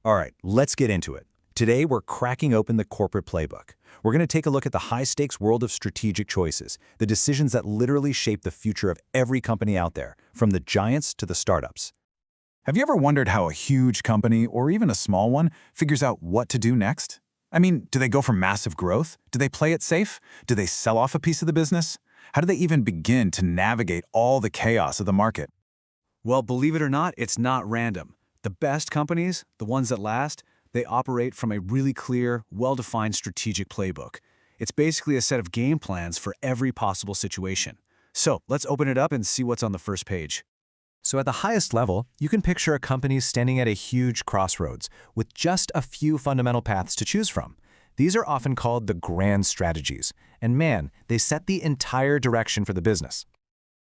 All right, let's get into it. Today, we're cracking open the corporate playbook. We're going to take a look at the high-stakes world of strategic choices, the decisions that literally shape the future of every company out there, from the giants to the startups. Have you ever wondered how a huge company, or even a small one, figures out what to do next? I mean, do they go for massive growth? Do they play it safe? Do they sell off a piece of the business? How do they even begin to navigate all the chaos of the market? Well, believe it or not, it's not random. The best companies, the ones that last, they operate from a really clear, well-defined strategic playbook. It's basically a set of game plans for every possible situation. So let's open it up and see what's on the first page. So at the highest level, you can picture a company standing at a huge crossroads with just a few fundamental paths to choose from. These are often called the grand strategies, and man, they set the entire direction for the business.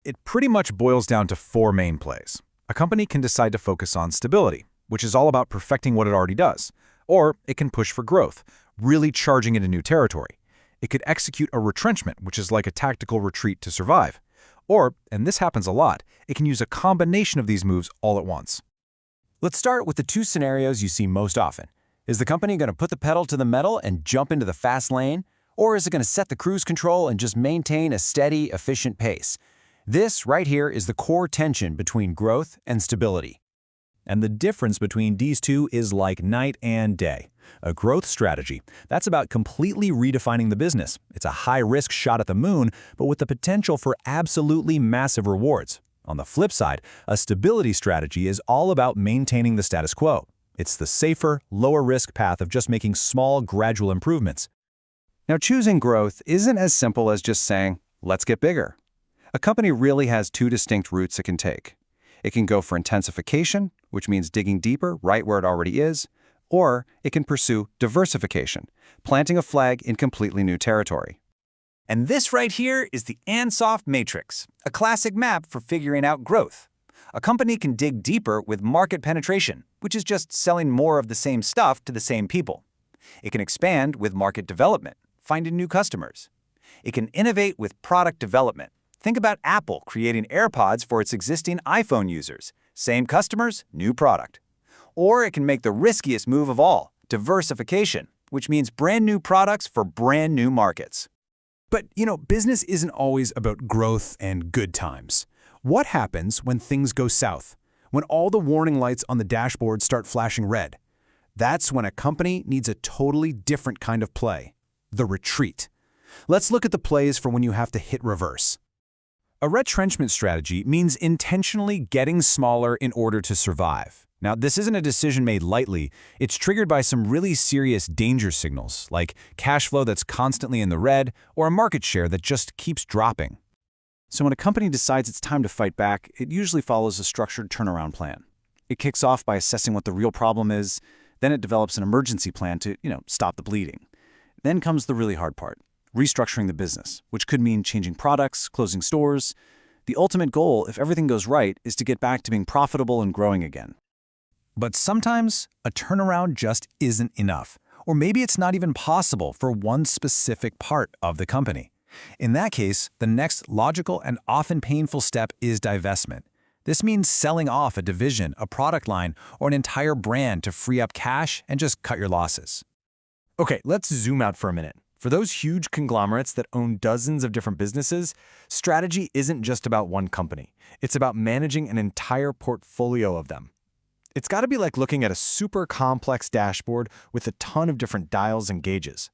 It pretty much boils down to four main plays. A company can decide to focus on stability, which is all about perfecting what it already does. Or it can push for growth, really charging into new territory. It could execute a retrenchment, which is like a tactical retreat to survive. Or, and this happens a lot, it can use a combination of these moves all at once. Let's start with the two scenarios you see most often. Is the company going to put the pedal to the metal and jump into the fast lane? Or is it going to set the cruise control and just maintain a steady, efficient pace? This right here is the core tension between growth and stability. And the difference between these two is like night and day. A growth strategy, that's about completely redefining the business. It's a high-risk shot at the moon, but with the potential for absolutely massive rewards. On the flip side, a stability strategy is all about maintaining the status quo. It's the safer, lower-risk path of just making small, gradual improvements. Now, choosing growth isn't as simple as just saying, let's get bigger. A company really has two distinct routes it can take. It can go for intensification, which means digging deeper right where it already is, or it can pursue diversification, planting a flag in completely new territory. And this right here is the Ansoff Matrix, a classic map for figuring out growth. A company can dig deeper with market penetration, which is just selling more of the same stuff to the same people. It can expand with market development, finding new customers. It can innovate with product development. Think about Apple creating AirPods for its existing iPhone users. Same customers, new product. Or it can make the riskiest move of all, diversification, which means brand new products for brand new markets. But, business isn't always about growth and good times. What happens when things go south? When all the warning lights on the dashboard start flashing red? That's when a company needs a totally different kind of play, the retreat. Let's look at the plays for when you have to hit reverse. A retrenchment strategy means intentionally getting smaller in order to survive. Now, this isn't a decision made lightly. It's triggered by some really serious danger signals, like cash flow that's constantly in the red or a market share that just keeps dropping. So when a company decides it's time to fight back, it usually follows a structured turnaround plan. It kicks off by assessing what the real problem is, then it develops an emergency plan to, stop the bleeding. Then comes the really hard part. Restructuring the business, which could mean changing products, closing stores. The ultimate goal, if everything goes right, is to get back to being profitable and growing again. But sometimes a turnaround just isn't enough, or maybe it's not even possible for one specific part of the company. In that case, the next logical and often painful step is divestment. This means selling off a division, a product line, or an entire brand to free up cash and just cut your losses. Okay, let's zoom out for a minute. For those huge conglomerates that own dozens of different businesses, strategy isn't just about one company. It's about managing an entire portfolio of them. It's got to be like looking at a super complex dashboard with a ton of different dials and gauges.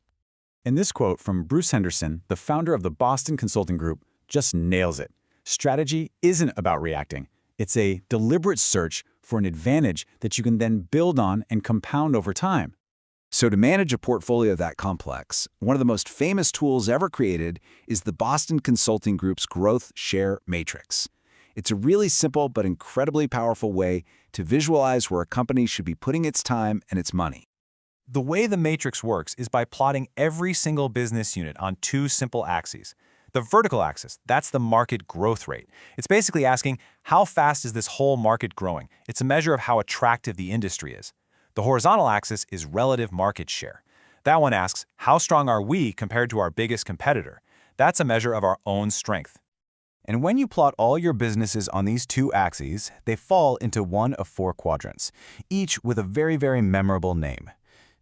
And this quote from Bruce Henderson, the founder of the Boston Consulting Group, just nails it. Strategy isn't about reacting. It's a deliberate search for an advantage that you can then build on and compound over time. So to manage a portfolio that complex, one of the most famous tools ever created is the Boston Consulting Group's Growth Share Matrix. It's a really simple but incredibly powerful way to visualize where a company should be putting its time and its money. The way the matrix works is by plotting every single business unit on two simple axes. The vertical axis, that's the market growth rate. It's basically asking, how fast is this whole market growing? It's a measure of how attractive the industry is. The horizontal axis is relative market share. That one asks, how strong are we compared to our biggest competitor? That's a measure of our own strength. And when you plot all your businesses on these two axes, they fall into one of four quadrants, each with a very, very memorable name: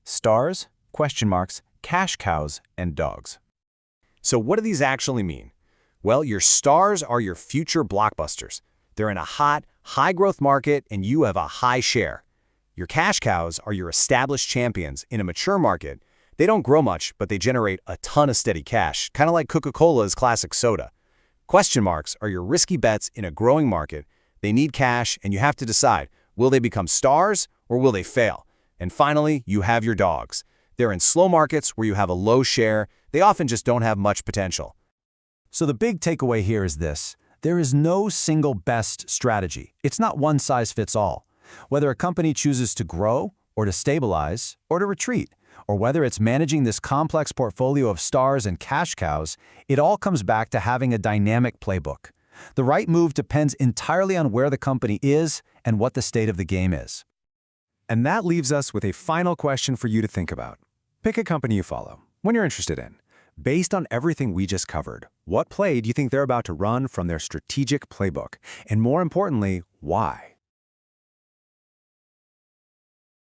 stars, question marks, cash cows, and dogs. So what do these actually mean? Well, your stars are your future blockbusters. They're in a hot, high-growth market, and you have a high share. Your cash cows are your established champions in a mature market. They don't grow much, but they generate a ton of steady cash, kind of like Coca-Cola's classic soda. Question marks are your risky bets in a growing market. They need cash, and you have to decide, will they become stars or will they fail? And finally, you have your dogs. They're in slow markets where you have a low share. They often just don't have much potential. So the big takeaway here is this: there is no single best strategy. It's not one size fits all. Whether a company chooses to grow or to stabilize or to retreat, or whether it's managing this complex portfolio of stars and cash cows, it all comes back to having a dynamic playbook. The right move depends entirely on where the company is and what the state of the game is. And that leaves us with a final question for you to think about. Pick a company you follow, one you're interested in. Based on everything we just covered, what play do you think they're about to run from their strategic playbook? And more importantly, why?